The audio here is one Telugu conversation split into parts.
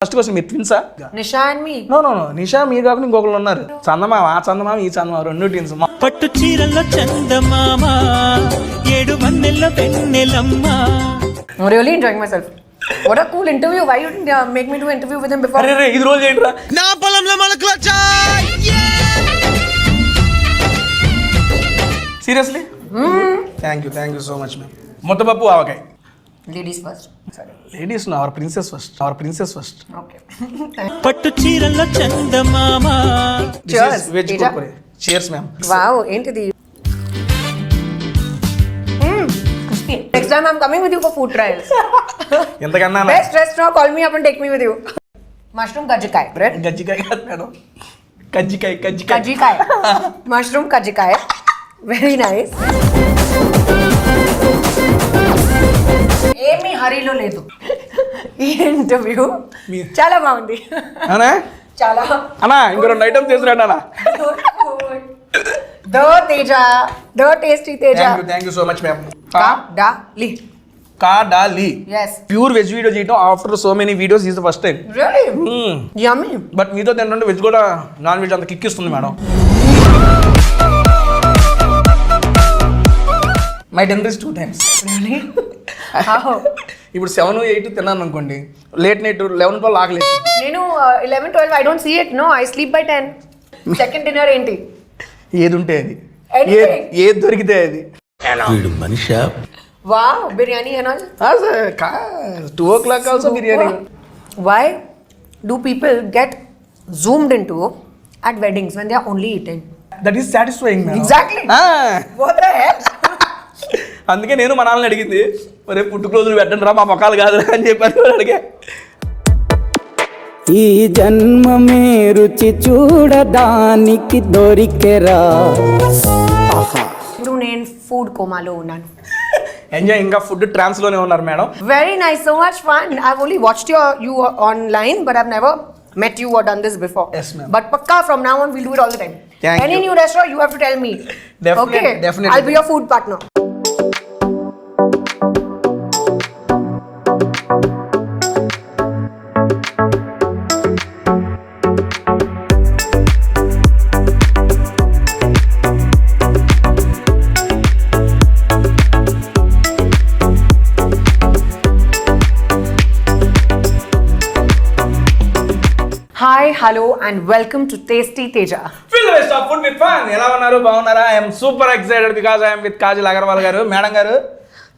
ఫస్ట్ క్వశ్చన్ మీరు ట్విన్సా? నిషా అండ్ మీ. నో నిషా మీరు కాకుండా ఇంకొకరు ఉన్నారు. చందమామ ఆ చందమామ ఈ చందమామ రెండు ట్విన్స్. పట్టు చీరల్లో చందమామ ఏడు మన్నెల్లో వెన్నెలమ్మ. I'm really enjoying myself. What a cool interview. Why you didn't make me do an interview with him before? అరే ఇది రోజు ఏంట్రా? నా పొలంలో మొలకలొచ్చా. Seriously thank you so much ma'am. ముద్దపప్పు ఆవకాయ. Ladies first. సరే ladies our princess first. Okay. పట్టు చీరల్లో చందమామ. Cheers. Veg Teja. Kurkure. Cheers ma'am. Wow, ఏంటిది? Next time I'm coming with you for food trials. ఎంతకన్నా Best restaurant, call me up and take me with you. Mushroom kajjikai, bread. గజ్జికాయ కాదు మేడం, కజ్జికాయ. Kajjikai. Mushroom kajjikai. Very nice. ఏమీ హరీలో లేదు ఈ ఇంటర్వ్యూ. చాలా బాగుంది. అనా చాలా అన్నా ఇంకో 2 ఐటమ్స్ తీసుకురండి అన్నా. The Teja, the tasty Teja. Thank you so much ma'am. కాడాలి. Yes. Pure veg video చేయటం after so many videos is the first time. Really? Yummy. But మీతో తింటుంటే వెజ్ కూడా నాన్ వెజ్ అంత కిక్ ఇస్తుంది madam. My dinner is 2 times. Really? How? ఇప్పుడు 7, 8 తిన్నాను అనుకోండి, లేట్ నైట్ 11, 12 ఆకలేదు. నేను 11, 12 I don't see it. No, I sleep by 10. Second dinner ఏంటి? ఏది ఉంటే అది, Anything. ఏది దొరికితే అది. వీడు Manisha. Wow, biryani and all. 2 o'clock also biryani. Why do people get zoomed into at weddings when they are only eating? That is satisfying madam. Exactly. What the hell? అందుకే నేను మా నాన్నని అడిగింది, ఒరే పుట్టుక్రోజులు పెట్టండి రా మా మొక్కలు కాదు అని చెప్పాను. అడిగే ఈ జన్మమే రుచి చూడడానికి దొరికెరా. ఇప్పుడు నేను ఫుడ్ కోమాలో ఉన్నాను. ఎంజాయ్ ఇంకా ఫుడ్ ట్రాన్స్ లోనే ఉన్నారు madam. Very nice, so much fun. I've only watched you online, but I've never met you or done this before. Yes, ma'am. But pakka from now on we'll do it all the time. Thank Any you. new restaurant you have to tell me. Definitely. I'll be your food partner. Hi, hello and welcome to Tasty Teja. Fill the rest of food with fun. ఎలా ఉన్నారు, బాగున్నారా? I am super excited because I am with Kajal Agarwal గారు. మేడం గారు,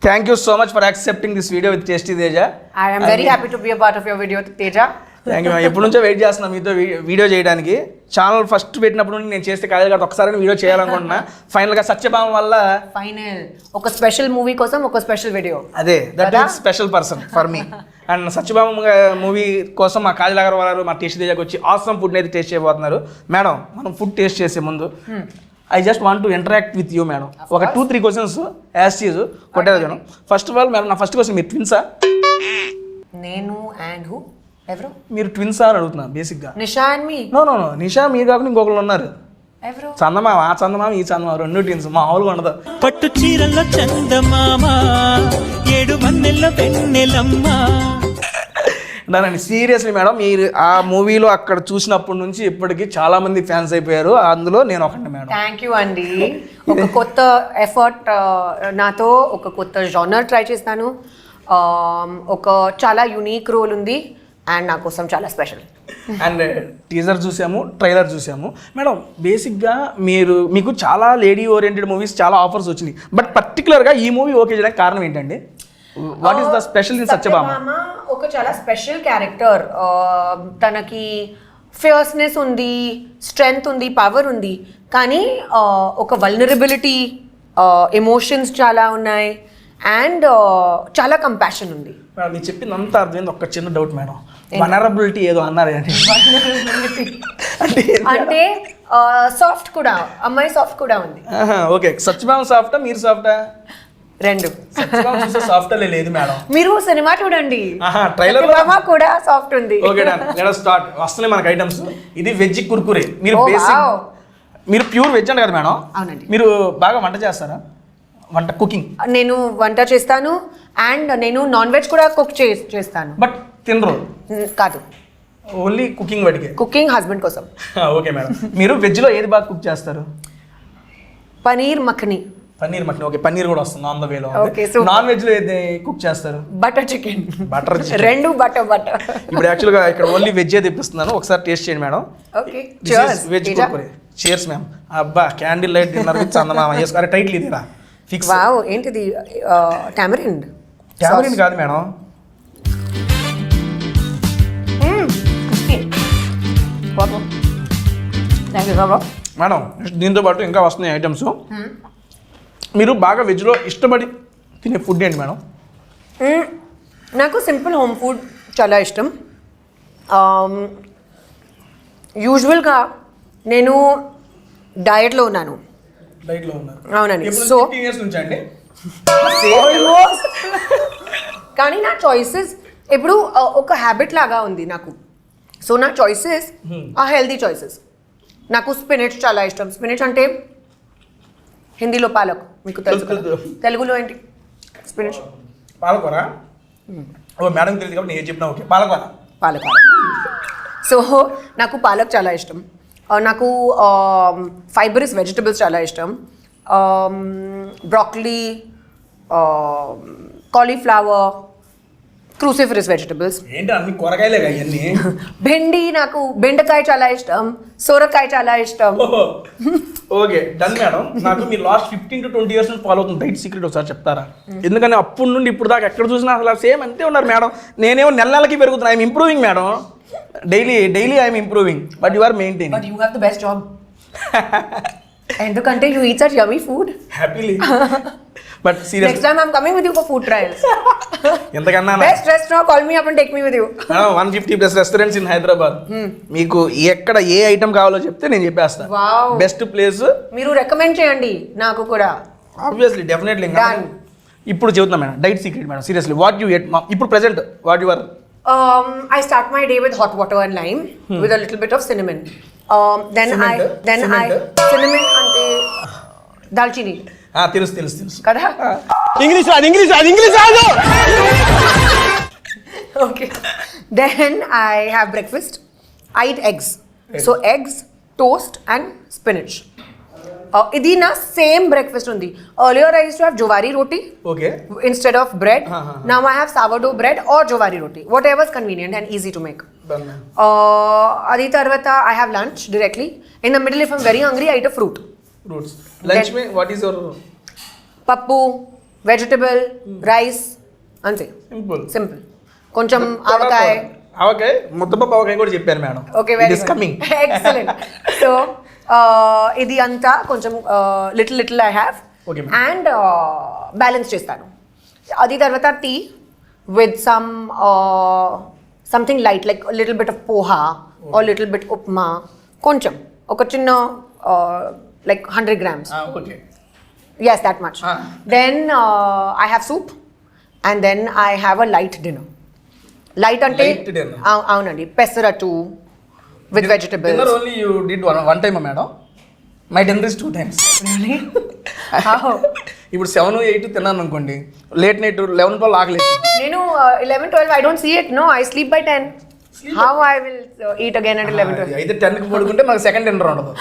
thank you so much for accepting this video with Tasty Teja. I am very happy to be a part of your video, Teja. Thank you. ఎప్పటి నుంచో వెయిట్ చేస్తున్నాను మీతో వీడియో చేయడానికి. ఛానల్ ఫస్ట్ పెట్టినప్పుడు నుండి నేను చేస్తే కాజల్ గారు ఒకసారి వీడియో చేయాలనుకుంటున్నా. ఫైనల్గా సత్యభామ వల్ల ఒక స్పెషల్ మూవీ కోసం ఒక స్పెషల్ వీడియో. అదే that is special person for me. And Satyabhama movie కోసం మా కాజల్ అగర్వాల్ గారు మా టేస్ట్ దగ్గరకు వచ్చి ఆసమ్ ఫుడ్ అయితే టేస్ట్ చేయబోతున్నారు. మేడం, మనం ఫుడ్ టేస్ట్ చేసే ముందు I just want to interact with you madam. ఒక 2-3 క్వశ్చన్స్ యాజ్ చీజ్ కొట్టేదాను. ఫస్ట్ ఆఫ్ ఆల్ మేడం, నా ఫస్ట్ క్వశ్చన్, మీరు ట్విన్సా? నేను అండ్ హూ? ఎవరు? మీరు ట్విన్సా అని అడుగుతున్నా బేసిక్గా. నిషా అండ్ మీ. నో నిషా మీరు కాకుండా ఇంకొకరు ఉన్నారు. ఎవరు? చందమామ ఆ చందమామ ఈ చందమామ రెండు ట్విన్స్. మామూలుగా ఉండదు. పట్టు చీరల్లో చందమామ ఏడు మన్నెల్లో వెన్నెలమ్మ. దానండి సీరియస్లీ మేడం, మీరు ఆ మూవీలో అక్కడ చూసినప్పటి నుంచి ఇప్పటికి చాలా మంది ఫ్యాన్స్ అయిపోయారు. అందులో నేను ఒకటి మేడం. థ్యాంక్ యూ అండి. ఒక కొత్త ఎఫర్ట్, నాతో ఒక కొత్త జానర్ ట్రై చేస్తాను. ఒక చాలా యూనిక్ రోల్ ఉంది అండ్ నా కోసం చాలా స్పెషల్. అండ్ టీజర్ చూసాము, ట్రైలర్ చూసాము మేడం. బేసిక్గా మీకు చాలా లేడీ ఓరియంటెడ్ మూవీస్ చాలా ఆఫర్స్ వచ్చినాయి, బట్ పర్టికులర్గా ఈ మూవీ ఓకే చేయడానికి కారణం ఏంటండి? What is the special in Satyabhama? ఒక చాలా స్పెషల్ క్యారెక్టర్. తనకి ఫియర్స్నెస్ ఉంది, స్ట్రెంగ్త్ ఉంది, పవర్ ఉంది, కానీ ఒక వల్నరబిలిటీ, ఎమోషన్స్ చాలా ఉన్నాయి అండ్ చాలా కంపాషన్ ఉంది. మేడం మీరు చెప్పింది అంతా అర్థమైంది. ఒక చిన్న డౌట్ మేడం, వనరబిలిటీ ఏదో అన్నారు అంటే సాఫ్ట్ కూడా, అమ్మాయి సాఫ్ట్ కూడా ఉంది. ఓకే, సత్యభామ సాఫ్టా మీరు సాఫ్టా? రెండు. సత్యభామ చూస్తే సాఫ్ట్ లేదు మేడం. మీరు సినిమా చూడండి, ట్రైలర్ కూడా సాఫ్ట్ ఉంది. Okay done, let us start. వస్తున్నాయి మనకి ఐటమ్స్. ఇది వెజ్ కుర్కురే. మీరు బేసిక్ మీరు ప్యూర్ వెజ్ అంట కదా మేడం? అవునండి. మీరు బాగా వంట చేస్తారా? వంట కుకింగ్ నేను వంట చేస్తాను అండ్ నేను నాన్ వెజ్ కూడా కుక్ చేస్తాను. బట్ తినరు కాదు, ఓన్లీ కుకింగ్ వాటికే కుకింగ్ హస్బెండ్ కోసం. Okay madam. మీరు వెజ్లో ఏది బాగా కుక్ చేస్తారు? పనీర్ మఖని. పన్నీర్ మక్కని. ఓకే, పన్నీర్ కూడా వస్తుంది on the way. Okay, super. Non వెజ్లో ఏది కుక్ చేస్తారు? Butter chicken. బటర్ రెండు బటర్. ఇప్పుడు యాక్చువల్గా ఇక్కడ ఓన్లీ వెజ్ తెప్పిస్తున్నాను, ఒకసారి టేస్ట్ చేయండి madam. Okay veg Kurkure. Cheers ma'am. అబ్బా, క్యాండిల్ లైట్ డిన్నర్ విత్ చందమామ. అరే టైటిల్ ఇదేరా ఫిక్స్. వావ్, ఏంటిది? టామరిన్. టామరిన్ కాదు మేడం. మేడం దీంతో పాటు ఇంకా వస్తున్నాయి ఐటమ్స్. మీరు బాగా వెజ్లో ఇష్టపడి తినే ఫుడ్ ఏంటి మేడం? నాకు సింపుల్ హోమ్ ఫుడ్ చాలా ఇష్టం. యూజువల్గా నేను డయట్లో ఉన్నాను. డైట్లో ఉన్నారు. అవునండి. సో ఇయర్స్ నుంచి అండి. కానీ నా చాయిసెస్ ఇప్పుడు ఒక హ్యాబిట్ లాగా ఉంది నాకు. సో నా చాయిసెస్ ఆ హెల్దీ చాయిసెస్. నాకు స్పినచ్ చాలా ఇష్టం. స్పినచ్ అంటే హిందీలో పాలక్, మీకు తెలుసు కదా. తెలుగులో ఏంటి స్పినచ్? పాలకూర. ఓ మేడం తెలియదు కాబట్టి నేను చెప్పిన. ఓకే, పాలకూర. పాలకూర. సో నాకు పాలక్ చాలా ఇష్టం. నాకు ఫైబరస్ వెజిటబుల్స్ చాలా ఇష్టం. Broccoli, cauliflower, cruciferous vegetables. ఏంటి అన్ని కూరగాయలే అవన్నీ? బెండి, నాకు బెండకాయ చాలా ఇష్టం. సొరకాయ చాలా ఇష్టం. Okay done madam. నాకు మీరు లాస్ట్ 15 to 20 years నుంచి ఫాలో అవుతుంది డైట్ సీక్రెట్ ఒకసారి చెప్తారా? ఎందుకంటే అప్పటి నుండి ఇప్పుడు దాకా ఎక్కడ చూసినా అసలు సేమ్ అంతే ఉన్నారు మేడం. నేనేమో నెలకి పెరుగుతున్నా. I'm improving madam. Daily I'm improving, but you are maintaining. But you have the best job. ఎందుకంటే you eat such yummy food. Happily. But serious, next time I'm coming with you for food trials. ఎంతకన్నా best restaurant, call me up and take me with you. 150+ restaurants in Hyderabad. మీకు ఎక్కడ ఏ ఐటమ్ కావాలో చెప్తే నేను చెప్పేస్తాను. వావ్, బెస్ట్ ప్లేస్ మీరు రికమెండ్ చేయండి నాకు కూడా. Obviously, definitely. ఇప్పుడు చెబుతున్నా madam diet secret madam. Seriously, what you eat ఇప్పుడు present what you are? I start my day with hot water and lime with a little bit of cinnamon. Then Cement. cinnamon ante dalchini తెలుసు kada. ఇంగ్లీష్ రాదు. Okay. Then I have breakfast. I eat eggs. So eggs, toast and spinach. ఇది నా సేమ్ బ్రేక్ఫాస్ట్ ఉంది. Earlier I used to have jowari roti okay instead of bread. Now I have sourdough bread or jowari roti, whatever is convenient and easy to make. Adi tarvata I have lunch directly. In the middle, if I'm very hungry, I eat a fruit. Fruits. Lunch mein what is your? Pappu, vegetable, rice, ante. Simple. Koncham avakaay. అవకాయ, ముద్దపప్పు అవకాయ కూడా చెప్పాను madam. Okay, very good. coming. Excellent. So ఇది అంతా కొంచెం little I have and balance చేస్తాను. అది తర్వాత tea with something light like little bit of poha or little bit upma, కొంచెం ఒక చిన్న like 100 grams. Okay, yes, that much. Then I have soup and then I have a light dinner. Light అంటే అవునండి, pesarattu with vegetables. Dinner only you did one time madam. My dinner is 2 times. Really? How? ఇప్పుడు 7, 8 తిన్నాను అనుకోండి, లేట్ నైట్ 11, 12 ఆకలి. నేను 11, 12 I don't see it. No, I sleep by 10. How I will eat again at 11, 12? అయితే 10కి పడుకుంటే మనకు సెకండ్ డిన్నర్ ఉండదు.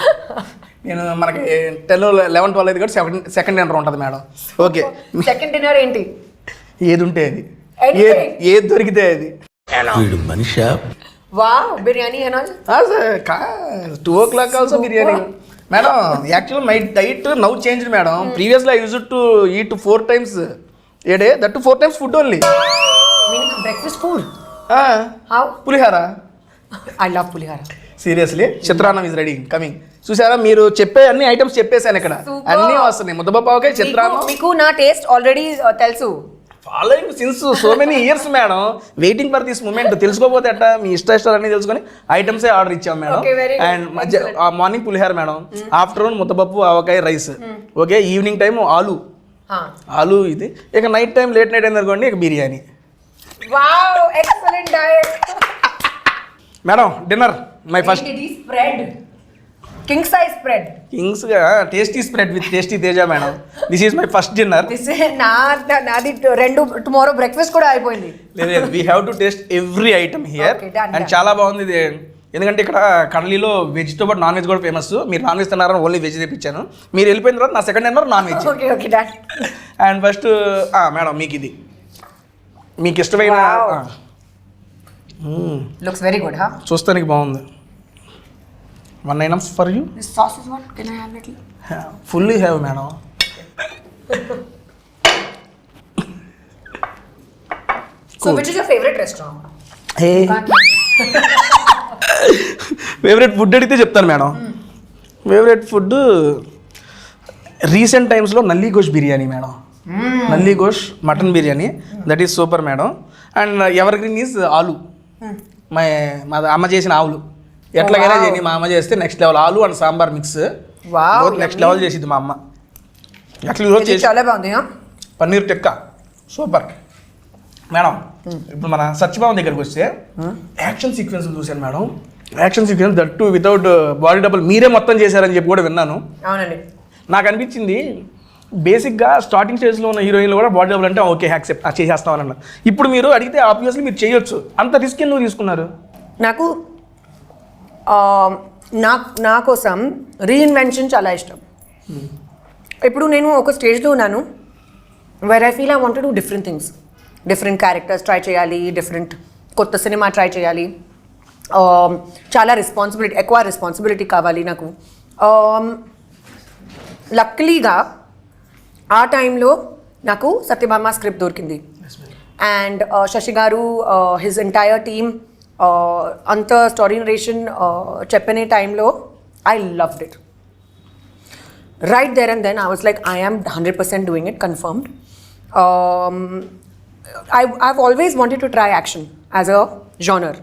నేను మనకి 10, 11, 12 అయితే కూడా సెకండ్ డిన్నర్ ఉంటుంది మేడం. ఓకే, సెకండ్ డిన్నర్ ఏంటి? ఏది ఉంటే అది, ఏది దొరికితే అది. వీడు Manisha? Wow, biryani and all? 2 o'clock also biryani madam. Actual my diet now changed madam. Previously I used to eat 4 times a day, that too 4 times food only. Meaning breakfast food? How? Pulihora. I love pulihara. Seriously, చిత్రాన్నం ఇస్ రెడీ కమింగ్. చూసారా, మీరు చెప్పే అన్ని ఐటమ్స్ చెప్పేసాను ఇక్కడ. అన్నీ వస్తున్నాయి. ముద్దపప్పు, చిత్రాన్నం. మీకు నా టేస్ట్ ఆల్రెడీ తెలుసు. Following since so many years madam. వెయిటింగ్ ఫర్ దిస్ మూమెంట్. తెలుసుకోపోతే అట్ట మీ ఇష్టాలన్నీ తెలుసుకొని ఐటమ్సే ఆర్డర్ ఇచ్చాం మేడం. అండ్ మార్నింగ్ పులిహార మేడం, ఆఫ్టర్నూన్ ముద్దపప్పు ఆవకాయ రైస్, ఓకే, ఈవినింగ్ టైం ఆలు ఇది, ఇక నైట్ టైం లేట్ నైట్ అయింది అనుకోండి, ఇక biryani. Wow, excellent diet. Madam dinner my first. ఇది స్ప్రెడ్. King size spread. కింగ్స్గా tasty spread with tasty Teja madam. This is my first dinner. నాది 2 టుమారో బ్రేక్ఫాస్ట్ కూడా అయిపోయింది. లేదు we have to taste every item here. Okay, done, and done. చాలా బాగుంది ఇది. ఎందుకంటే ఇక్కడ కడలిలో వెజ్తో పాటు నాన్ వెజ్ కూడా ఫేమస్. మీరు నాన్ వెజ్ తిన్నారని ఓన్లీ వెజ్ తెప్పించాను. మీరు వెళ్ళిపోయిన తర్వాత నా second dinner non veg. Okay okay done. And first madam మీకు ఇది మీకు ఇష్టమైన Wow. Looks very good. చూస్తానికి బాగుంది. 1 items for you. This sauce is what can I have little? Fully have madam. So which is your favourite restaurant? Hey favourite food అడిగితే చెప్తాను మేడం. ఫేవరెట్ ఫుడ్ రీసెంట్ టైమ్స్లో నల్లి గోష్ బిర్యానీ మేడం. నల్లి గోష్ mutton biryani that is super madam. And evergreen is ఆలు. మా అమ్మ చేసిన ఆవులు ఎట్లాగైనా చేయని మా అమ్మ చేస్తే నెక్స్ట్ లెవెల్. ఆలు and sambar mix next level చేసింది మా అమ్మ. అట్లా ఈరోజు చేసి చాలా బాగుంది. Paneer tikka super madam. ఇప్పుడు మన సత్యభామ దగ్గరికి వస్తే యాక్షన్ సీక్వెన్స్ చూశాను madam. Action sequence that to without body double మీరే మొత్తం చేశారని చెప్పి కూడా విన్నాను. అవునండి. నాకు అనిపించింది బేసిక్గా స్టార్టింగ్ స్టేజ్లో ఉన్న హీరోయిన్లు కూడా బాడీ డబుల్ అంటే ఓకే యాక్సెప్ట్ చేసేస్తామని అన్నారు. ఇప్పుడు మీరు అడిగితే ఆబ్వియస్లీ మీరు చేయొచ్చు. అంత రిస్క్ ఎందుకు తీసుకున్నారు? నాకు నా కోసం రీఇన్వెన్షన్ చాలా ఇష్టం. ఇప్పుడు నేను ఒక స్టేజ్లో ఉన్నాను where I feel I want to do different things. Different characters try చేయాలి, డిఫరెంట్ కొత్త సినిమా ట్రై చేయాలి. చాలా ఎక్కువ రెస్పాన్సిబిలిటీ కావాలి నాకు. లక్కలీగా ఆ టైంలో నాకు సత్యభామ స్క్రిప్ట్ దొరికింది. And Sashi garu his entire team అంత స్టోరీ నరేషన్ చెప్పనే టైంలో I loved it. Right there and then I was like I am 100% doing it confirmed. I've always wanted to try action as a genre.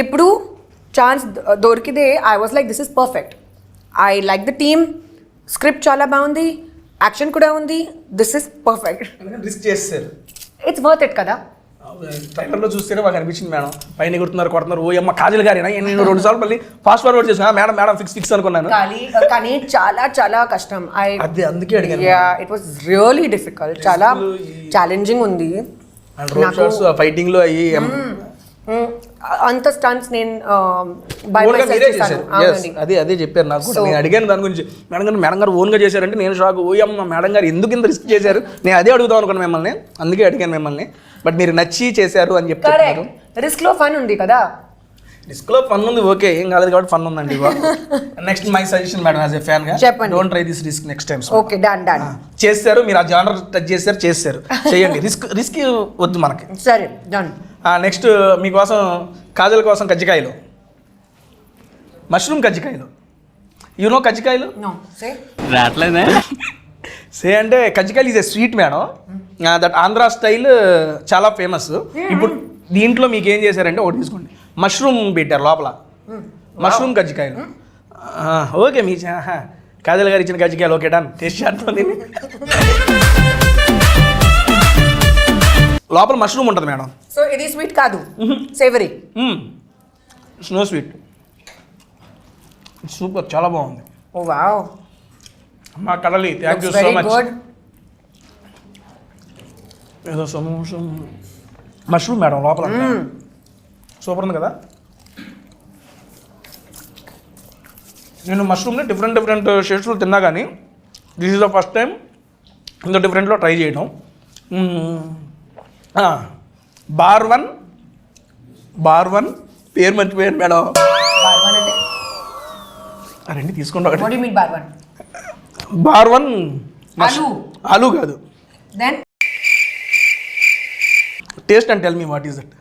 ఇప్పుడు ఛాన్స్ దొరికితే I was like this is perfect. I like the team, script చాలా బాగుంది, యాక్షన్ కూడా ఉంది. This is perfect. రిస్క్ చేస్తారు. ఇట్స్ వర్త్ ఇట్ కదా. ట్రైలర్లో చూస్తేనే మాకు అనిపించింది మేడం. పైన కొడుతున్నారు కొడుతున్నారు. ఓ అమ్మ కాజల్ గారేనా? నేను 2 సార్లు మళ్ళీ ఫాస్ట్ ఫార్వర్డ్ చేసాను. మేడం మేడం ఫిక్స్ అనుకున్నాను. కానీ చాలా చాలా కష్టం. అది అందుకే అడిగాను. It was really difficult. చాలా ఛాలెంజింగ్ ఉంది. ఫైటింగ్లో అయ్యి అంత స్టంట్స్ నేను అదే చెప్పారు నాకు కూడా. నేను అడిగాను దాని గురించి. మేడం గారు ఓన్గా చేశారంటే నేను షాక్. ఓయమ్మ మేడం గారు ఎందుకు ఇంత రిస్క్ చేశారు? నేను అదే అడుగుదాం అనుకున్నాను మిమ్మల్ని. అందుకే అడిగాను మిమ్మల్ని. బట్ మీరు నచ్చి చేశారు అని చెప్తారు. రిస్క్ లో ఫన్ ఉంది కదా. రిస్క్లో ఫన్ ఉంది, ఓకే, ఏం కాలేదు కాబట్టి ఫన్ ఉందండి. Next my suggestion madam as a fan గా చెప్పండి. Don't try this risk next time. Okay done. చేస్తారు మీరు, ఆ జానర్ టచ్ చేస్తారు చేయండి. రిస్క్ వద్దు మనకి. సరే డన్. నెక్స్ట్ మీకోసం కాజల్ కోసం కజ్జికాయలు, మష్రూమ్ కజ్జికాయలు. యూనో కజ్జికాయలు? రావట్లేదే. సే అంటే కజ్జికాయలు is a sweet madam. That Andhra style చాలా ఫేమస్. ఇప్పుడు దీంట్లో మీకు ఏం చేశారంటే ఒకటి తీసుకోండి, మష్రూమ్ పెట్టారు లోపల. మష్రూమ్ కజ్జికాయలు. ఓకే మీ కాజల్ గారు ఇచ్చిన కజ్జికాయలు ఓకే డన్. టేస్ట్ చేస్తాను దీన్ని. లోపల మష్రూమ్ ఉంటుంది మేడం. సో ఇది స్వీట్ కాదు, సేవరీ. స్నో స్వీట్. సూపర్, చాలా బాగుంది. Oh wow. మా కడలి థ్యాంక్ యూ సో మచ్. ఏదో సమోసం మష్రూమ్ మేడం లోపల. సూపర్ ఉంది కదా. నేను మష్రూమ్ని డిఫరెంట్ షేడ్స్లో తిన్నా కానీ this is the first time ఇంత డిఫరెంట్లో ట్రై చేయడం. బార్ వన్ పేరు మర్చిపోయాను మేడం. రండి తీసుకుంటా. బార్ వన్ ఆలు కాదు. Then taste and tell me what is that.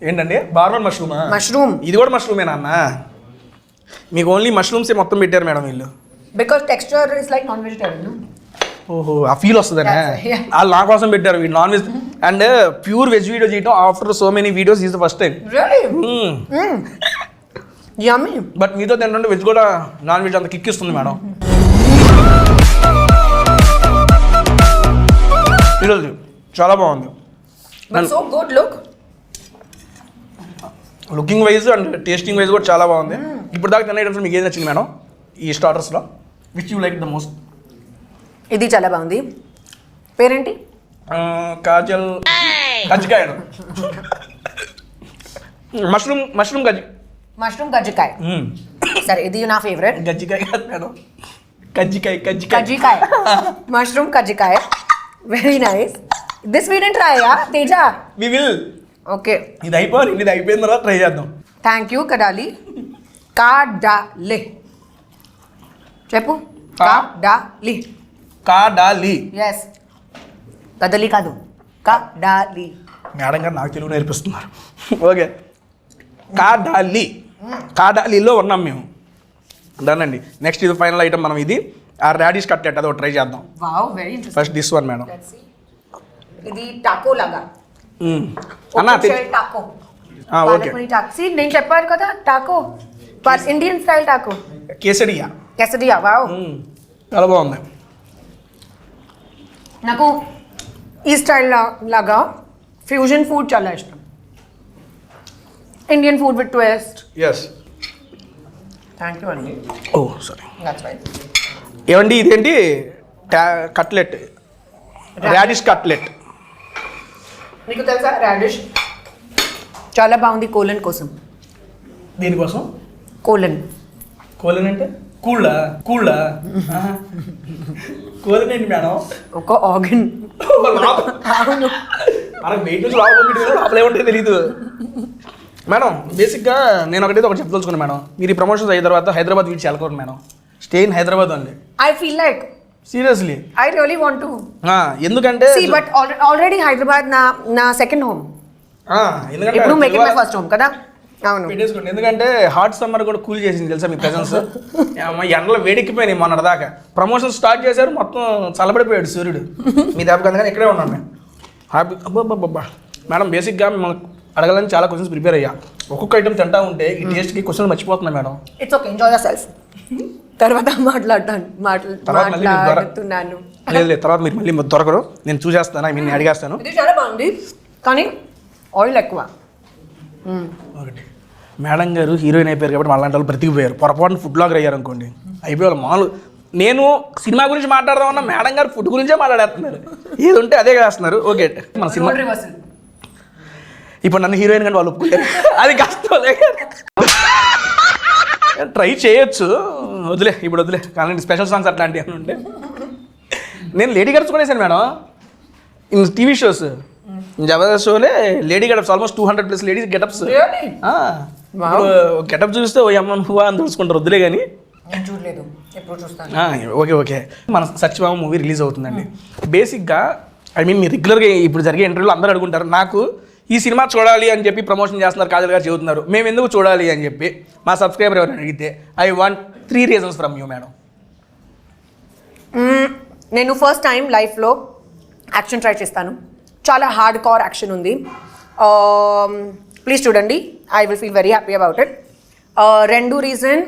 ఏంటండి బార్ వన్ మష్రూమ్? ఇది కూడా మష్రూమేనా అన్న? మీకు ఓన్లీ మష్రూమ్సే మొత్తం పెట్టారు మేడం వీళ్ళు. Because texture is like non vegetarian. ఓహో, ఆ ఫీల్ వస్తుందనే. వాళ్ళు నా కోసం పెట్టారు వీళ్ళు non veg. And pure veg video చేయటం after so many videos is the first time. Yummy. But మీతో తింటుంటే వెజ్ కూడా నాన్ వెజ్ అంత కిక్ ఇస్తుంది మేడం. ఈరోజు చాలా బాగుంది. So good look. Looking wise and tasting wise కూడా చాలా బాగుంది. ఇప్పుడు దాకా తినే ఐటమ్స్ మీకు ఏది నచ్చింది మేడం ఈ స్టార్టర్స్లో? Which you like the most? ఇది చాలా బాగుంది. పేరేంటి? కాజల్ కజ్జికాయ. మష్రూమ్ కజ్జికాయ. సరే, ఇది నా ఫేవరెట్. గజ్జికాయ కాదు మేడం, కజ్జికాయ. మష్రూమ్ కజ్జికాయ, very nice. This we didn't try Teja. We will. Okay, ఇది అయిపోయిన తర్వాత ట్రై చేద్దాం. Thank you కడాలి. కాడాలి చెప్పు. కాడాలి. ఎస్, కదలి కాదు, కాడాలి. మేడం గారు నాకు తెలుగు నేర్పిస్తున్నారు. ఓకే, కాడాలిలో ఉన్నాం మేము. దానండి నెక్స్ట్ ఇది ఫైనల్ ఐటమ్. మనం ఇది రాడిష్ కట్లెట్ అదో ట్రై చేద్దాం. Wow, very interesting. First this one madam. ఇది టాకో లాగా. అన్నా టాకో. ఓకే, నేను చెప్పాను కదా, Taco Indian style Taco. కేసడియా. Wow, చాలా బాగుంది. నాకు ఈ స్టైల్ లాగా ఫ్యూజన్ ఫుడ్ చాలా ఇష్టం. Indian food with twist. Yes, thank you అండి. Oh sorry. That's right. ఏమండి ఇదేంటి కట్లెట్, రాడిష్ కట్లెట్. నీకు తెలుసా రాడిష్ చాలా బాగుంది కోలన్ కోసం. దీనికోసం కోలన్ అంటే కూళ్ళా కోలన్ ఏంటి మేడం? ఒక ఆర్గన్. అవును, మనకు వెయిట్ నుంచి లోపలే ఉంటే తెలీదు మేడం. బేసిక్గా నేను ఒకటి చెప్పదలుచుకున్నాను మేడం. మీరు ఈ ప్రమోషన్స్ అయిన తర్వాత హైదరాబాద్ వీడ్చి వెళ్ళకూడదు madam. Stay in Hyderabad only. I feel like seriously I really want to. ఎందుకంటే బట్ ఆల్రెడీ హైదరాబాద్ నా సెకండ్ హోమ్. ఎందుకంటే ఇప్పుడు make it my first home కదా. అవును, పెట్టేసుకోండి. ఎందుకంటే హాట్ సమ్మర్ కూడా కూల్ చేసింది తెలుసా మీ ప్రెజెన్స్. ఎండలో వేడెక్కిపోయినాయి మొన్నటిదాకా. ప్రమోషన్ స్టార్ట్ చేశారు, మొత్తం చల్లబడిపోయాడు సూర్యుడు. మీ దెబ్బకి అందుకని ఇక్కడే ఉన్నాను మేము హ్యాపీ. అబ్బా మేడం, బేసిక్గా మిమ్మల్ని అడగాలని చాలా క్వశ్చన్స్ ప్రిపేర్ అయ్యా. ఒక్కొక్క ఐటమ్ తింటా ఉంటే ఈ టేస్ట్కి క్వశ్చన్ మర్చిపోతున్నా madam. It's okay, enjoy yourself. తర్వాత మాట్లాడుతున్నాను. లేదు, తర్వాత మీరు మళ్ళీ దొరకరు. నేను చూసేస్తాను, ఐ మీన్ అడిగేస్తాను. ఇది చాలా బాగుంది కానీ ఆయిల్ ఎక్కువ. ఒకటి మేడం గారు హీరోయిన్ అయిపోయారు కాబట్టి వాళ్ళంటి వాళ్ళు బ్రతికిపోయారు. పొరపాటున ఫుడ్ బ్లాగర్ అయ్యారు అనుకోండి, అయిపోయారు మామూలు. నేను సినిమా గురించి మాట్లాడదామన్నా మేడం గారు ఫుడ్ గురించే మాట్లాడేస్తున్నారు. ఏది ఉంటే అదే వేస్తున్నారు. ఓకే, మన సినిమా ఇప్పుడు నన్ను హీరోయిన్ కంటే వాళ్ళు ఒప్పుకోలేరు. అది కష్టం. ట్రై చేయొచ్చు, వదిలే ఇప్పుడు వదిలే. కానీ స్పెషల్ సాంగ్స్ అట్లాంటివి అని ఉంటే నేను లేడీ గెటప్స్ కూడా వేసాను madam. In TV shows, Jabardasth Sholay lady getups almost 200+ ladies getups. Getup చూస్తే ఓ అమ్మ నువ్వా అని తెలుసుకుంటారు. వద్దులే కానీ చూడలేదు, ఎప్పుడు చూస్తాను. ఓకే, మన సత్యభామ మూవీ రిలీజ్ అవుతుందండి. బేసిక్గా ఐ మీన్ మీరు రెగ్యులర్గా ఇప్పుడు జరిగే ఇంటర్వ్యూలో అందరూ అడుగుంటారు, నాకు ఈ సినిమా చూడాలి అని చెప్పి ప్రమోషన్ చేస్తున్నారు, కాజల్ గారు చెబుతున్నారు, మేము ఎందుకు చూడాలి అని చెప్పి మా సబ్స్క్రైబర్ ఎవరైనా అడిగితే I want 3 reasons from you madam. నేను ఫస్ట్ టైం లైఫ్లో యాక్షన్ ట్రై చేస్తాను. చాలా హార్డ్ కోర్ యాక్షన్ ఉంది. ప్లీజ్ చూడండి, I will feel very happy about it. రెండో రీజన్,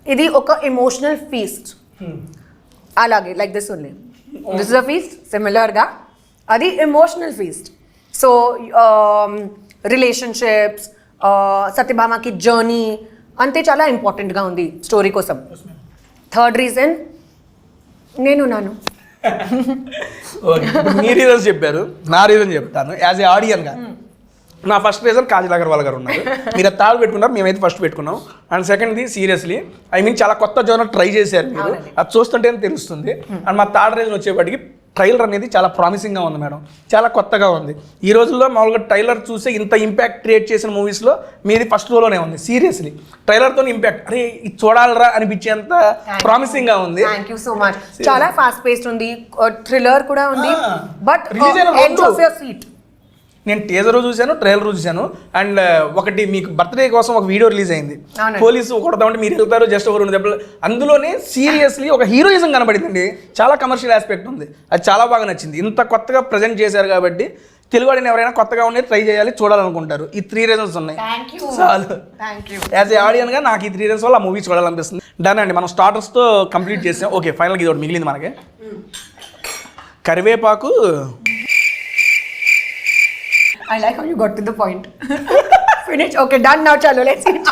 ఇది ఒక ఎమోషనల్ ఫీస్ట్. అలాగే like this only, this is a feast. సిమిలర్గా అది ఎమోషనల్ ఫీస్ట్. సో రిలేషన్షిప్స్, సత్యభామకి జర్నీ అంతే చాలా ఇంపార్టెంట్గా ఉంది స్టోరీ కోసం. థర్డ్ రీజన్, నేను నాను. మీ రీజన్స్ చెప్పారు, నా రీజన్ చెప్తాను. యాజ్ ఏ ఆడియన్గా నా ఫస్ట్ రీజన్ కాజల్ అగర్వాల్ గారు ఉన్నారు. మీరు తాళ్ళు పెట్టుకున్నారు, మేమైతే ఫస్ట్ పెట్టుకున్నాం. అండ్ సెకండ్ది సీరియస్లీ ఐ మీన్ చాలా కొత్త జోనర్ ట్రై చేశారు మీరు, అది చూస్తుంటేనే తెలుస్తుంది. అండ్ మా థర్డ్ రీజన్ వచ్చేప్పటికి ట్రైలర్ అనేది చాలా ప్రామిసింగ్గా ఉంది మేడం, చాలా కొత్తగా ఉంది. ఈ రోజుల్లో మామూలుగా ట్రైలర్ చూసే ఇంత ఇంపాక్ట్ క్రియేట్ చేసిన మూవీస్లో మీది ఫస్ట్ రోలోనే ఉంది. సీరియస్లీ ట్రైలర్తో ఇంపాక్ట్, అరే ఇది చూడాలరా అనిపించేంత ప్రామిసింగ్గా ఉంది. Thank you so much. చాలా ఫాస్ట్ పేస్డ్ ఉంది, థ్రిల్లర్ కూడా ఉంది. But edge of your seat. నేను టీజర్ చూశాను, ట్రైలర్ చూశాను. అండ్ ఒకటి మీకు బర్త్డే కోసం ఒక వీడియో రిలీజ్ అయింది, పోలీసు కొడతామంటే మీరు వెళ్తారు జస్ట్ ఒక 2 దెబ్బలు. అందులోనే సీరియస్లీ ఒక హీరోయిజం కనబడిందండి, చాలా కమర్షియల్ ఆస్పెక్ట్ ఉంది, అది చాలా బాగా నచ్చింది. ఇంత కొత్తగా ప్రజెంట్ చేశారు కాబట్టి తెలుగు వాడిని ఎవరైనా కొత్తగా ఉండే ట్రై చేయాలి, చూడాలనుకుంటారు. ఈ 3 reasons ఉన్నాయి చాలు. యాజ్ ఏ ఆడియన్గా నాకు ఈ 3 reasons వల్ల ఆ మూవీ చూడాలనిపిస్తుంది. డన్ అండి, మనం స్టార్టర్స్తో కంప్లీట్ చేసాం. ఓకే, ఫైనల్గా ఇది ఒకటి మిగిలింది మనకి, కరివేపాకు. I like how you got to the point. Finish. Okay, done now. Chalo, let's eat.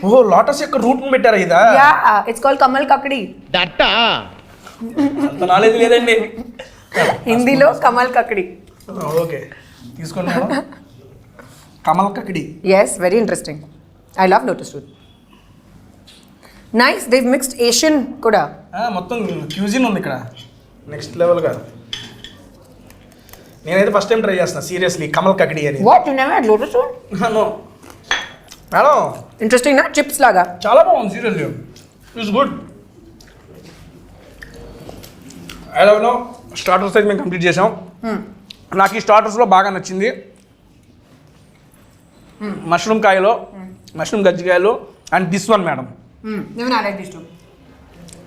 ఓ లోటస్ యొక్క రూట్ పెట్టారా ఇదా? Yeah, it's called Kamal Kakdi. అంత నాలెడ్జ్ లేదండి. హిందీలో కమల్ కక్కడి. ఓకే తీసుకోండి madam. Kamal Kakdi. Yes, very interesting. I love lotus root. Nice, they've mixed Asian కూడా. మొత్తం క్యూజిన్ ఉంది ఇక్కడ నెక్స్ట్ లెవెల్గా. నేనైతే ఫస్ట్ టైం ట్రై చేస్తున్నా సీరియస్లీ కమల్ కక్కడి అని. What, you never had lotus root? No madam Interesting నా చిప్స్ లాగా. చాలా బాగుంది seriously. It's good. I love no starters అయితే మేము కంప్లీట్ చేసాం. నాకు ఈ స్టార్టర్స్లో బాగా నచ్చింది మష్రూమ్ కాయలో, మష్రూమ్ గజ్జికాయలు and this one madam. Even I like these two.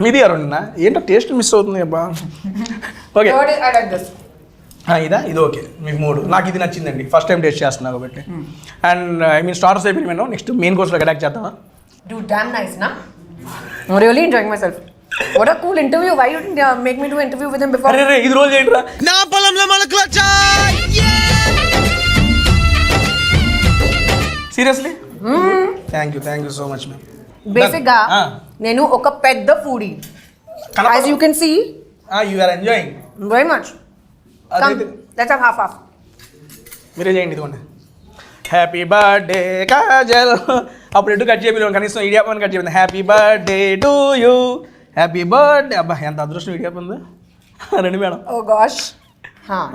మీది అరుణ్ ఏంటో టేస్ట్ మిస్ అవుతుంది అబ్బా. Okay Third is I like this. ఇదా ఇది ఓకే మీకు 3. నాకు ఇది నచ్చిందండి ఫస్ట్ టైం టేస్ట్ చేస్తున్నా కాబట్టి. అండ్ ఐ మీన్ స్టార్టర్స్ అయిపోయి మేము నెక్స్ట్ మెయిన్ కోర్స్లో అటాక్ చేద్దామా? Dude, damn nice, na? I'm really enjoying myself. What a cool interview. Why you didn't make me do an interview with him before? అరే ఇది రోజు ఏంట్రా? నా పొలంలో మొలకలొచ్చా. Seriously thank you so much ma'am. Basic గా నేను ఒక పెద్ద foodie. As you can see, you are enjoying very much. Come, let's have half. మీరే చేయండి ఇదిగోండి. Happy birthday Kajal. అప్పుడు ఎటు కట్ చేయలేదు కనీసం ఇడియాపని కట్ చేయలేదు. Happy birthday to you, happy birthday. అబ్బా ఎంత అదృష్టం ఇడియాప ఉందో. రండి మేడం. Oh gosh.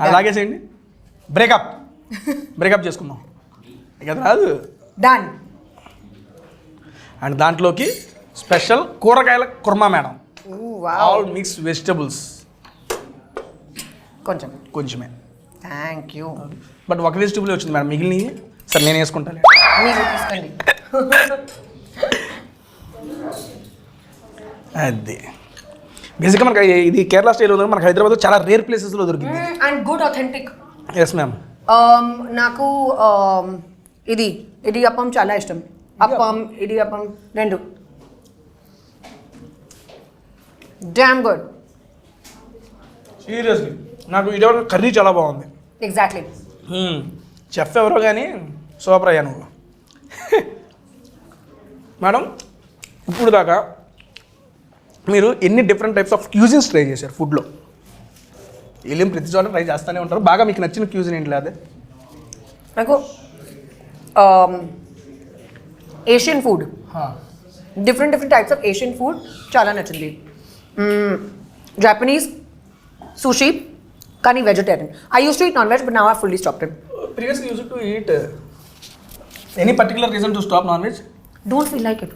అలాగే చేయండి. బ్రేకప్ చేసుకుందాం ఇక రాదు. Done. అండ్ దాంట్లోకి స్పెషల్ కూరగాయల కుర్మా madam. Ooh, wow. All mix vegetables కొంచెమే. Thank you. బట్ ఒక వెజిటబుల్ వచ్చింది మేడం, మిగిలినవి సరే నేను వేసుకుంటాను. మీరు తీసుకోండి. అది బేసిక్గా మనకి ఇది కేరళ స్టైల్ ఉంది. మనకి హైదరాబాద్లో చాలా రేర్ ప్లేసెస్లో దొరికింది. And good authentic. Yes ma'am. నాకు ఇది ఇడియప్పం చాలా ఇష్టం. అప్పం ఇడియప్పం రెండు డామ్ గుడ్. సీరియస్లీ నాకు ఇడియప్పం కర్రీ చాలా బాగుంది. ఎగ్జాక్ట్లీ. చెఫ్ ఎవరో కానీ సూపర్ అయ్యా నువ్వు. మేడం ఇప్పుడు దాకా మీరు ఎన్ని different types of cuisines try చేశారు ఫుడ్లో? వెళ్ళిన ప్రతి చోట ట్రై చేస్తూనే ఉంటారు. బాగా మీకు నచ్చిన క్యూజిన్ ఏంటి? అదే నాకు Asian food, different types of Asian food చాలా నచ్చింది. జాపనీస్ sushi కానీ vegetarian. I used to eat non-veg but now I fully stopped it. Previously you used to eat any particular reason to stop non-veg? Don't feel like it.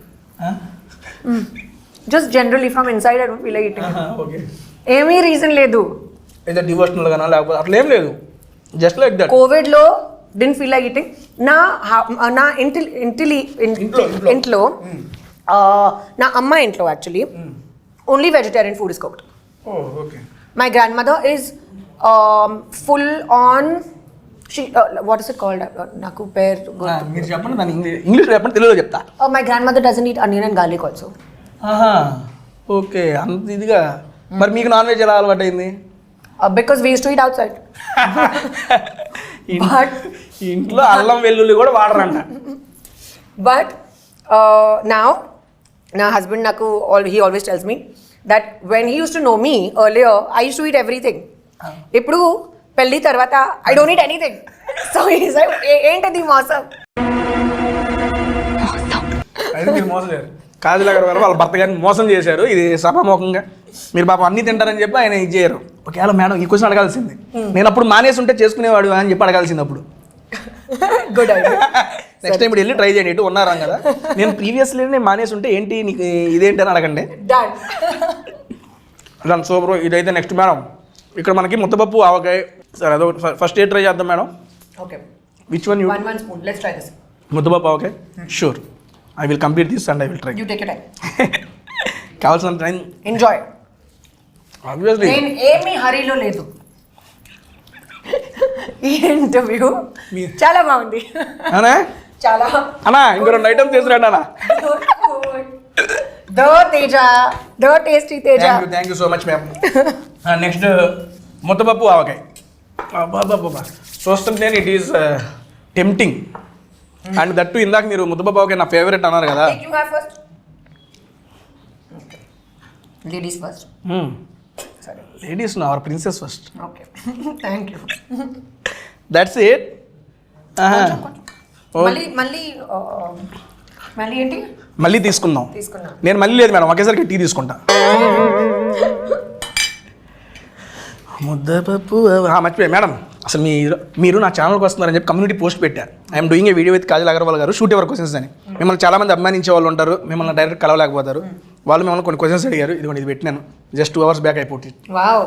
Just generally from inside I don't feel like eating it. Okay. ఏమీ రీజన్ లేదు. ఏదో డివోషనల్ గానా లేకపోతే అట్లా ఏం లేదు, జస్ట్ లైక్ దట్. కోవిడ్ లో didn't feel like eating. నా ఇంట్లో నా అమ్మ ఇంట్లో actually only vegetarian food is cooked. Oh, okay. My grandmother is full on. What is it called? Naku pair. మీరు చెప్పండి దాన్ని ఇంగ్లీష్లో చెప్పండి, తెలుగులో చెప్తా. My grandmother doesn't eat onion and garlic also. Okay అంత ఇదిగా. మరి మీకు నాన్ వెజ్ ఎలా అలవాటు అయింది? Because we used to eat outside. ఇంట్లో అల్లం వెల్లుల్లి కూడా వాడరంట. But now my husband Naku, he always tells me that when he used to know me earlier, I used to eat everything. Ippudu pelli tarvata I don't eat anything. So he's like, ఏంటది మోసం? అయితే మీరు మోసం చేశారు. కాజల్ అగర్వాల్ వాళ్ళ భర్త గారిని మోసం చేశారు. ఇది సభాముఖంగా మీరు పాపం అన్నీ తింటారని చెప్పి ఆయన ఇది చేయరు. ఒకవేళ మేడం ఈ క్వశ్చన్ అడగాల్సింది, నేను అప్పుడు మానేసి ఉంటే చేసుకునేవాడు అని చెప్పి అడగాల్సింది అప్పుడు. Good idea. నెక్స్ట్ టైం ఇప్పుడు వెళ్ళి ట్రై చేయండి. ఇటు ఉన్నారా కదా, నేను ప్రీవియస్లీ నేను మానేసి ఉంటే ఏంటి నీకు ఇదేంటి అని అడగండి. దాని సూపర్. ఇదైతే నెక్స్ట్ మేడం ఇక్కడ మనకి ముద్దపప్పు ఆవకాయ. సరే అదో ఫస్ట్ ఏ ట్రై చేద్దాం madam. Okay. Which one you? One spoon. Let's try this. ముద్దపప్పు ఆవకాయ. Sure, I will complete this and I will try. You take your time. కావాల్సిన టైం Enjoy. ఆబ్వియస్లీ. నేను ఏమీ హరీలో లేదు. ఈ ఇంటర్వ్యూ చాలా బాగుంది. అనా చాలా అన్నా ఇంకో 2 ఐటమ్స్ తీసుకురండి అన్న. దో తేజ, దో tasty Teja. Thank you so much ma'am. Next ముద్దపప్పు ఆవకాయ. బాబా చూస్తుంటే it is tempting. And that ఇందాక మీరు ముద్దబాబుకి నా ఫేవరెట్ అన్నారు కదా. You have first. Okay. Ladies first. Sorry. Ladies our princess first. Okay. Thank you. That's it. మళ్ళీ ఏంటి మళ్ళీ తీసుకుందాం. తీసుకున్నా నేను మళ్ళీ లేదు మేడం, ఒకేసారికి టీ తీసుకుంటా. ముద్దపప్పు మర్చిపోయా మేడం. అసలు మీరు నా ఛానల్కి వస్తున్నారని చెప్పి కమ్యూనిటీ పోస్ట్ పెట్టారు. I'm doing a video with Kajal Agarwal గారు, షూట్ ఎవర్ క్వశ్చన్స్ అని. మిమ్మల్ని చాలామంది అభిమానించే వాళ్ళు ఉంటారు, మిమ్మల్ని డైరెక్ట్ కలవలేకపోతారు. వాళ్ళు మిమ్మల్ని కొన్ని క్వశ్చన్స్ అడిగారు. ఇదిగోండి ఇది పెట్టినాను, జస్ట్ 2 hours బ్యాక్ అయిపోతుంది. Wow,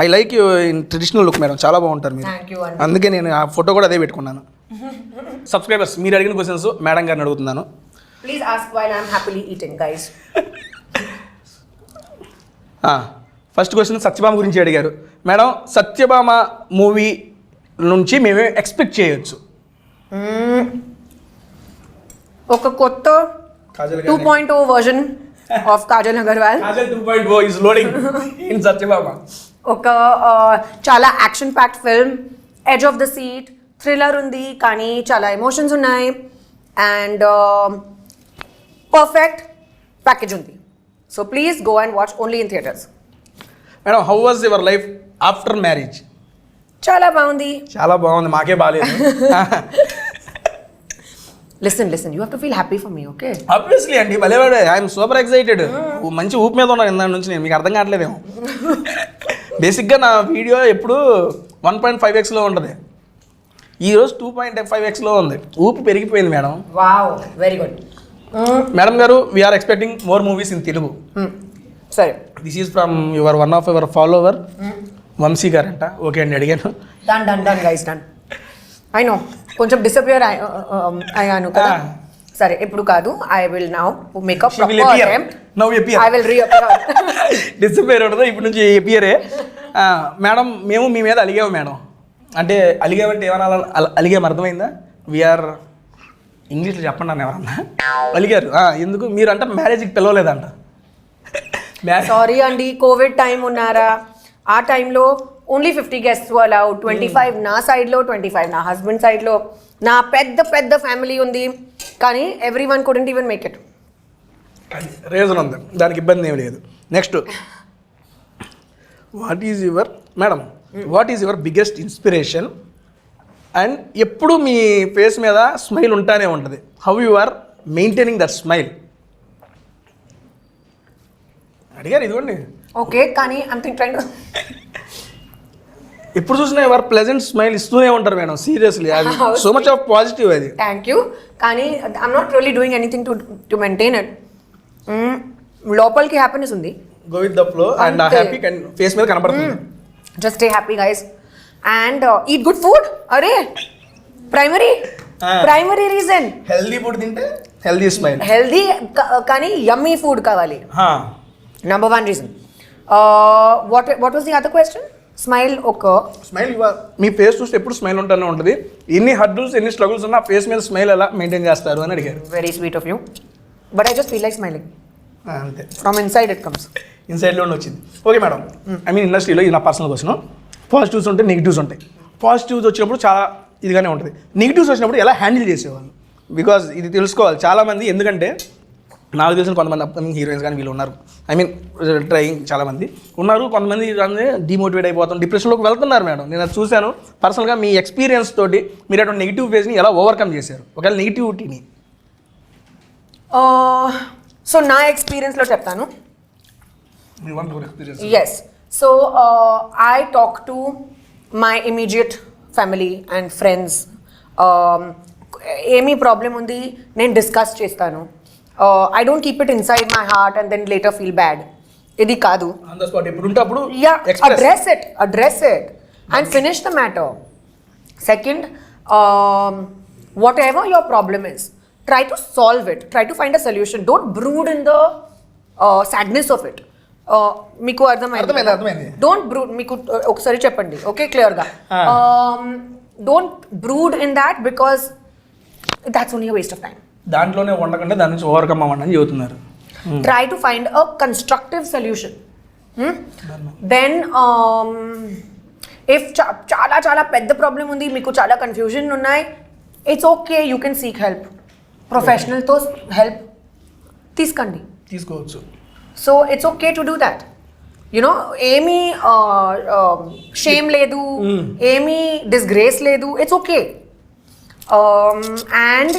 I like you in traditional look madam, చాలా బాగుంటారు మీరు. థ్యాంక్ యూ అండి. అందుకే నేను ఆ ఫోటో కూడా అదే పెట్టుకున్నాను. సబ్స్క్రైబర్స్ మీరు అడిగిన క్వశ్చన్స్ మేడం గారిని అడుగుతున్నాను. Please ask while I'm happily eating guys. First question Satyabhama గురించి అడిగారు మేడం. సత్యభామ మూవీ నుంచి మేమే ఎక్స్పెక్ట్ చేయొచ్చు? ఒక కొత్త 2.0 version of Kajal Agarwal. Kajal 2.0 is loading in Satyabhama. ఒక చాలా action packed film, edge of the seat, thriller ఉంది కానీ చాలా ఎమోషన్స్ ఉన్నాయి, అండ్ పర్ఫెక్ట్ ప్యాకేజ్ ఉంది. So please go and watch only in theatres. Madam, how was your life after marriage? చాలా బాగుంది. చాలా బాగుంది, మాకే బాగాలేదు. Listen you have to feel happy for me, okay? Obviously అండి, భలేవాడే. I'm super excited. మంచి ఊపు మీద ఉన్నాను ఇందా నుంచి నేను, మీకు అర్థం కావట్లేదేమో. బేసిక్గా నా వీడియో ఎప్పుడు 1.5x ఉంటుంది, ఈరోజు 2.5x ఉంది. ఊపు పెరిగిపోయింది madam. Wow, very good. Madam గారు, we are expecting more movies in Telugu. సరే, this is from your one of your follower Vamshi గారంట. ఓకే అండి, అడిగాను. Done guys, done. I know కొంచెం డిసపియర్ అయ్యాను కదా. సరే, ఇప్పుడు కాదు, I will now make up proper attempt. Now appear. I will reappear. Disappear ఉండదు, ఇప్పుడు నుంచి అపియరే. మేడం, మేము మీ మీద అలిగాము మేడం. అంటే అలిగామంటే ఏమన్నా అలిగాము, అర్థమైందా? వీఆర్ ఇంగ్లీష్లో చెప్పండి అన్న ఎవరన్నా అలిగారు. ఎందుకు మీరు అంటే మ్యారేజ్కి పిలవలేదంట. సారీ అండి, కోవిడ్ టైం ఉన్నారా, ఆ టైంలో ఓన్లీ 50 guests అలౌడ్. 25 నా సైడ్లో, 25 నా హస్బెండ్ సైడ్లో. నా పెద్ద ఫ్యామిలీ ఉంది కానీ everyone couldn't even make it. Reason ఉంది, దానికి ఇబ్బంది ఏమి లేదు. Next, what is your biggest inspiration? And ఎప్పుడు మీ ఫేస్ మీద స్మైల్ ఉంటానే ఉంటుంది. How you are maintaining that smile అడిగారు. ఇదిగోండి. ఓకే, కానీ ఐమ్ ట్రైంగ్ టు ఎప్పుడు చూసినా ఎవరు ప్లెజెంట్ స్మైల్ ఇస్తూనే ఉంటారు మేడం. సీరియస్లీ, అది సో మచ్ ఆఫ్ పాజిటివ్. అది థ్యాంక్ యూ, కానీ I'm not really doing anything to maintain it. లోపలికి హ్యాపీనెస్ ఉంది, go with the flow, and happy face మీద కనబడుతుంది. Just stay happy guys and eat good food. అరే, ప్రైమరీ రీజన్. హెల్దీ ఫుడ్ తింటే హెల్దీ స్మైల్. హెల్దీ కానీ యమ్మీ ఫుడ్ కావాలి. Number 1 reason. What was the other question? Smile. Smile. Me face చూస్తే ఎప్పుడు స్మైల్ ఉంటానే ఉంటుంది. ఎన్ని హర్డల్స్, ఎన్ని స్ట్రగుల్స్ ఉన్నా ఫేస్ మీద స్మైల్ ఎలా మెయింటైన్ చేస్తారు అని అడిగారు. Very sweet of you. But I just feel like smiling. అంతే, From inside it comes. ఇన్సైడ్లోనే వచ్చింది. ఓకే మేడం, ఐ మీన్ ఇండస్ట్రీలో ఇది నా పర్సనల్ క్వశ్చన్. పాజిటివ్స్ ఉంటాయి, నెగిటివ్స్ ఉంటాయి. పాజిటివ్స్ వచ్చినప్పుడు చాలా ఇదిగానే ఉంటుంది. నెగిటివ్స్ వచ్చినప్పుడు ఎలా హ్యాండిల్ చేసేవాళ్ళు? బికాజ్ ఇది తెలుసుకోవాలి చాలామంది. ఎందుకంటే నాకు తెలిసిన కొంతమంది అప్కమింగ్ హీరోయిన్స్ కానీ వీళ్ళు ఉన్నారు. ఐ మీన్ ట్రైయింగ్ చాలామంది ఉన్నారు. కొంతమంది డిమోటివేట్ అయిపోతాం, డిప్రెషన్లోకి వెళ్తున్నారు మేడం. నేను అది చూశాను పర్సనల్గా. మీ ఎక్స్పీరియన్స్ తోటి మీరు అటువంటి నెగిటివ్ ఫేజ్ని ఎలా ఓవర్కమ్ చేశారు, ఒకవేళ నెగిటివిటీని? సో నా ఎక్స్పీరియన్స్లో చెప్తాను. Yes. So I talk to my immediate family and friends. ఏమీ ప్రాబ్లం ఉంది నేను డిస్కస్ చేస్తాను. I don't keep it inside my heart and then later feel bad. Idi kaadu. On the spot. Yeah, address it and finish the matter. Second, whatever your problem is, try to solve it. Try to find a solution. Don't brood in the sadness of it. Meeku ardhamaindi. Don't brood. Meeku okkasari cheppandi. Okay, clear ga. Don't brood in that because that's only a waste of time. దాంట్లోనే ఉండకుండా దాని నుంచి ఓవర్కమ్ అవ్వండి అని చెబుతున్నారు. Try to find a constructive solution. Then if చాలా పెద్ద ప్రాబ్లం ఉంది, మీకు చాలా కన్ఫ్యూజన్ ఉన్నాయి, it's okay, you can seek help. ప్రొఫెషనల్తో హెల్ప్ తీసుకోండి. తీసుకోవచ్చు. So it's okay to do that. You know ఏమీ షేమ్ లేదు, ఏమీ డిస్గ్రేస్ లేదు. It's okay. And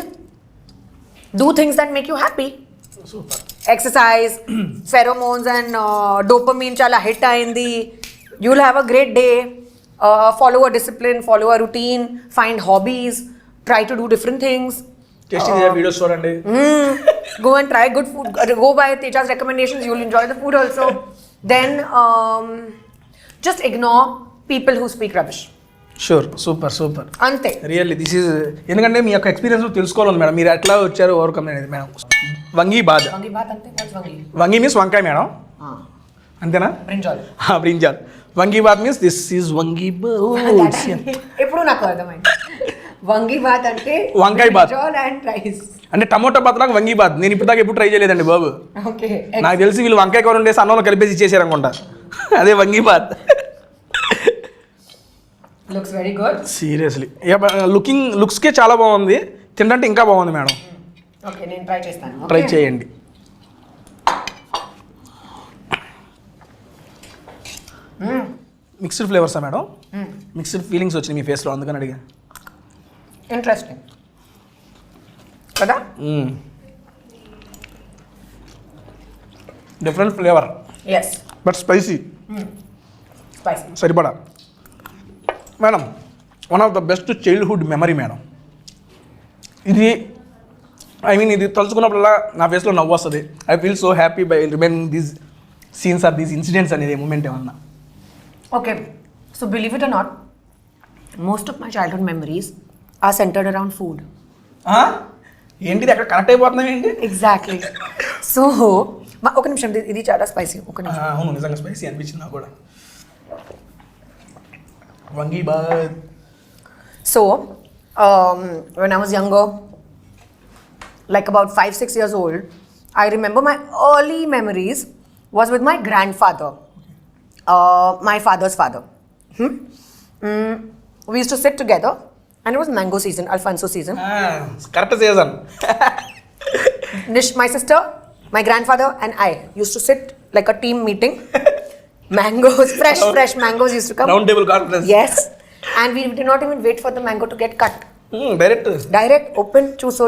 do things that make you happy. Super. Exercise, pheromones and dopamine చాలా హిట్ అయింది. You will have a great day. Follow a discipline, follow a routine, find hobbies, try to do different things. Tasty videos చూడండి. Go and try good food. Go by Teja's recommendations, you'll enjoy the food also. Then just ignore people who speak rubbish. Sure. Super. అంతే. రియల్లీ దిస్ ఈజ్, ఎందుకంటే మీ యొక్క ఎక్స్పీరియన్స్ తెలుసుకోవాలి మేడం. మీరు ఎట్లా వచ్చారు ఓవర్కమ్ అనేది మేడం. వంగి బాద్. వంగి బాత్ అంటే వంగి. వంగి మీన్స్ వంకాయ మేడం, అంతేనా? బ్రింజాల్. బ్రింజాల్. వంగి బాత్ మీన్స్ దిస్ ఈజ్ వంగి బాత్. ఎప్పుడు నాకు అర్థమైంది వంగి బాత్ అంటే వంకాయ బాత్ అండ్ రైస్. అంటే టమోటా బాత్ లాగా వంగి బాత్. నేను ఇప్పుడు దాకా ఎప్పుడు ట్రై చేయలేదండి బాబు. ఓకే. నాకు తెలిసి వీళ్ళు వంకాయ కూర ఉండేసి అన్నంలో కలిపేసి ఇచ్చేసారు అనుకుంటా. అదే vangi bath. Looks very good. Seriously లుక్స్కే చాలా బాగుంది. తింటే ఇంకా బాగుంది మేడం. ఓకే, నేను ట్రై చేస్తాను. ట్రై చేయండి. మిక్స్డ్ ఫ్లేవర్సా మేడం? మిక్స్డ్ ఫీలింగ్స్ వచ్చినాయి మీ ఫేస్లో, అందుకని అడిగా. ఇంట్రెస్టింగ్ కదా. Different flavour yes, but spicy. Spicy. సరిపడా madam. One of the best childhood memory madam ఇది. ఇది తలుచుకున్నప్పుడల్లా నా ఫేస్లో నవ్వు వస్తుంది. I feel so happy by remaining these scenes are these incidents అనేది మూమెంట్ ఏమన్నా. Okay, so believe it or not, most of my childhood memories are centered around food. ఏంటిది అక్కడ కనెక్ట్ అయిపోతున్నాం ఏంటి? Exactly. So, ఒక నిమిషం, ఇది చాలా స్పైసీ. ఒక నిమిషం. అవును, నిజంగా స్పైసీ అనిపించింది నాకు కూడా. వంగి bath. So, when I was younger, like about 5-6 years old, I remember my early memories was with my grandfather. My father's father. We used to sit together and it was mango season, Alfonso season. Correct season. My sister, my grandfather and I used to sit like a team meeting. Mangoes, fresh mangoes used to come. Round table conference. Yes. And we did not even wait for the mango to get cut. Direct open, chuso,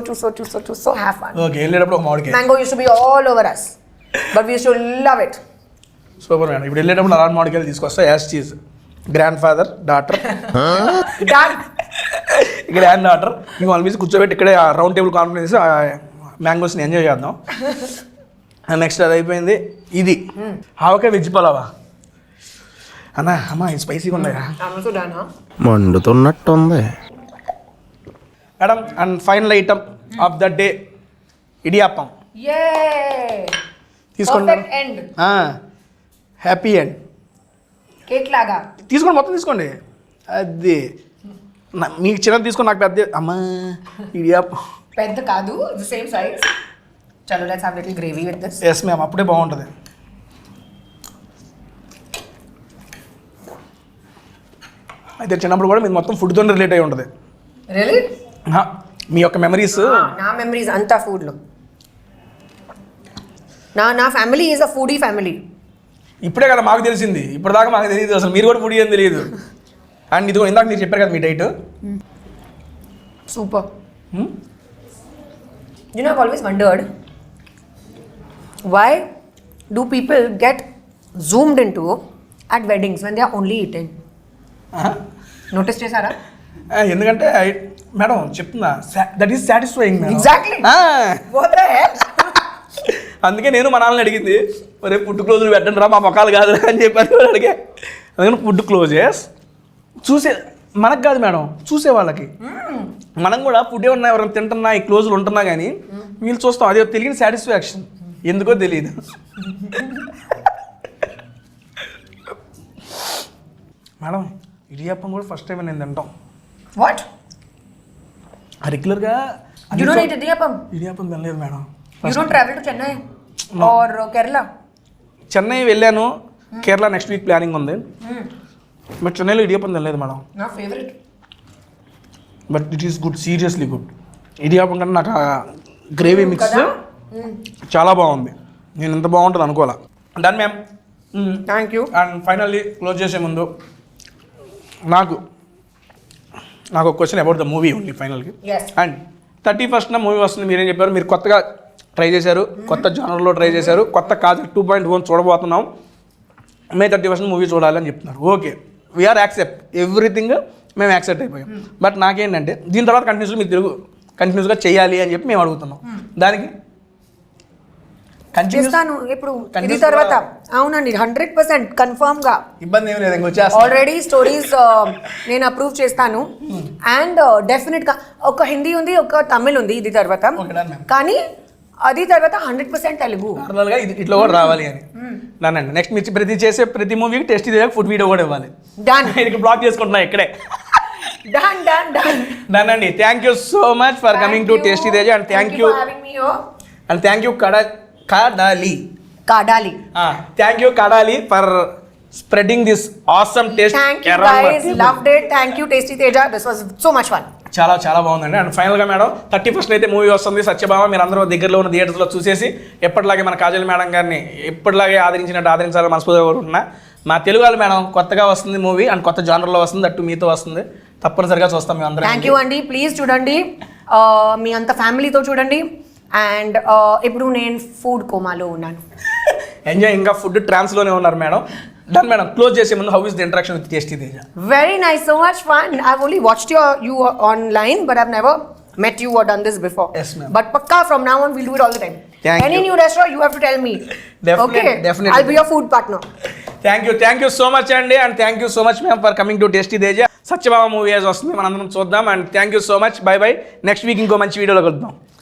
have fun. Okay, వెళ్ళేటప్పుడు ఒక మామిడికాయ. Mango used to be all over us. But we used to love it. Super madam. ఇప్పుడు వెళ్ళేటప్పుడు అలాంటి మామిడికాయలు తీసుకొస్తా. యాస్ చీజ్ grandfather daughter granddaughter ఇంక వాళ్ళ మీద కూర్చోబెట్టి ఇక్కడే రౌండ్ టేబుల్ కాన్ఫరెన్స్ మ్యాంగోస్ని ఎంజాయ్ చేద్దాం. నెక్స్ట్ అది అయిపోయింది. ఇది ఆవకాయ వెజ్ పలావా అమ్మా, ఇది స్పైసీగా ఉన్నాయా? మండుతున్నట్టుంది madam. And final item of the day idiyappam. తీసుకోండి మేడం. Happy end. కేక్ లాగా తీసుకోండి, మొత్తం తీసుకోండి. అది మీకు చిన్నది తీసుకోండి, నాకు పెద్ద. అమ్మా, ఇడియాప్పం పెద్ద కాదు, సేమ్ సైజ్. చలో, let's have little gravy with this. Yes ma'am, అప్పుడే బాగుంటుంది. అయితే చిన్నప్పుడు కూడా మీరు మొత్తం ఫుడ్తో రిలేట్ అయి ఉంటుంది. రియల్లీ? మీ యొక్క మెమరీస్. నా మెమరీస్ అంతా ఫుడ్లో. నా family is a foodie family. ఇప్పుడే కదా మాకు తెలిసింది, ఇప్పటిదాకా మాకు తెలియదు అసలు. మీరు కూడా ఫుడీ అని తెలియదు. అండ్ ఇది ఇందాక మీరు చెప్పారు కదా మీ diet. Super. You know, I've always wondered, why do people get zoomed into at weddings when they are only eating? Notice చేశారా? ఎందుకంటే మేడం చెప్తున్నా, that is satisfying. Exactly. What the hell? అందుకే నేను మా నాన్నని అడిగింది, మరి ఫుడ్ క్లోజులు పెట్టండి రా, మా మొక్కలు కాదు అని చెప్పాను అడిగే. అందుకని ఫుడ్ క్లోజెస్ చూసే మనకు కాదు మేడం, చూసే వాళ్ళకి. మనం కూడా ఫుడ్ ఏమన్నా ఎవరైనా తింటున్నా, ఈ క్లోజులు ఉంటున్నా కానీ వీళ్ళు చూస్తాం. అదే తెలియని సాటిస్ఫాక్షన్, ఎందుకో తెలియదు. మేడం, ఇడియాప్పం కూడా ఫస్ట్ టైం నేను తింటాం. What? రెగ్యులర్గా You don't eat idiyappam? Idiyappam తినలేదు madam. You don't travel to Chennai or Kerala? Chennai వెళ్ళాను, కేరళ నెక్స్ట్ వీక్ ప్లానింగ్ ఉంది. బట్ చెన్నైలో ఇడియాప్పం తినలేదు మేడం. నా favourite. But it is good, seriously good. Idiyappam కంటే నాకు ఆ గ్రేవీ మిక్స్ చాలా బాగుంది. నేను ఇంత బాగుంటుంది అనుకోవాలా. Done ma'am. Thank you. And finally close చేసే ముందు నాకు ఒక question about the movie only ఫైనల్కి. Yes. అండ్ 31st మూవీ వస్తుంది, మీరేం చెప్పారు? మీరు కొత్తగా ట్రై చేశారు, కొత్త జానర్లో ట్రై చేశారు, కొత్త కాజల్ 2.1 చూడబోతున్నాం, మే 31st మూవీ చూడాలని చెప్తున్నారు. ఓకే, వీఆర్ యాక్సెప్ట్ ఎవ్రీథింగ్, మేము యాక్సెప్ట్ అయిపోయాం. బట్ నాకేంటంటే దీని తర్వాత కంటిన్యూస్గా చేయాలి అని చెప్పి మేము అడుగుతున్నాం. దానికి చేస్తాను ఇప్పుడు ఇది తర్వాత. అవునండి, 100% కన్ఫర్మ్ గా. ఇబ్బంది ఏమి లేదు, ఇంకొచ్చేస్తా. ఆల్రెడీ స్టోరీస్ నేను అప్రూవ్ చేస్తాను. అండ్ డెఫినెట్ గా ఒక హిందీ ఉంది, ఒక తమిళ్ ఉంది ఇది తర్వాత. Okay, done, ma'am. కానీ అది తర్వాత 100% తెలుగు. నార్మల్గా ఇట్లా కూడా రావాలి అని నన్నండి. నెక్స్ట్ మీరు ప్రతి మూవీకి టేస్ట్ ఇది ఫుడ్ వీడియో కూడా ఇవ్వాలి. డన్. ఇది బ్లాక్ చేసుకుంటున్నా ఇక్కడే. డన్ డన్ డన్ డన్ అండి. Thank you so much for coming to tasty Teja. And thank you Kadali. Thank you Kadali for spreading this awesome taste. Thank you guys, loved it. Thank you Tasty Teja, this was so much fun. చాలా చాలా బాగుందండి. అండ్ ఫైనల్గా మేడం 31st అయితే మూవీ వస్తుంది సత్యభామ. మీరు అందరూ దగ్గరలో ఉన్న థియేటర్స్లో చూసేసి ఎప్పటిలాగే మన కాజల్ మేడం గారిని ఎప్పటిలాగే ఆదరించాలని మనస్ఫూర్తిగా కోరుకుంటున్నా. మా తెలుగు వాళ్ళు మేడం కొత్తగా వస్తుంది మూవీ, అండ్ కొత్త జానర్లో వస్తుంది, అట్టు మీతో వస్తుంది, తప్పనిసరిగా చూస్తాం మేము అందరం. థ్యాంక్ యూ అండి. ప్లీజ్ చూడండి, మీ అంత ఫ్యామిలీతో చూడండి. అండ్ ఇప్పుడు నేను ఫుడ్ కోమాలో ఉన్నాను. ఎంజాయ్. ఇంకా ఫుడ్ ట్రాన్స్లోనే ఉన్నారు మేడం. Done madam. క్లోజ్ చేసే ముందు how is the interaction with tasty Teja? Very nice, so much fun. I've only watched you online, but I've never met you or done this before. Yes, ma'am. But pakka from now on we'll do it all the time. Thank Any you. new restaurant you have to tell me. Definitely. I'll be your food partner. Thank you so much అండి. And thank you so much ma'am for coming to tasty Teja. Satyabhama movie వస్తుంది, మనందరం చూద్దాం. And thank you so much. Bye next week ఇంకో మంచి వీడియోలో కలుద్దాం.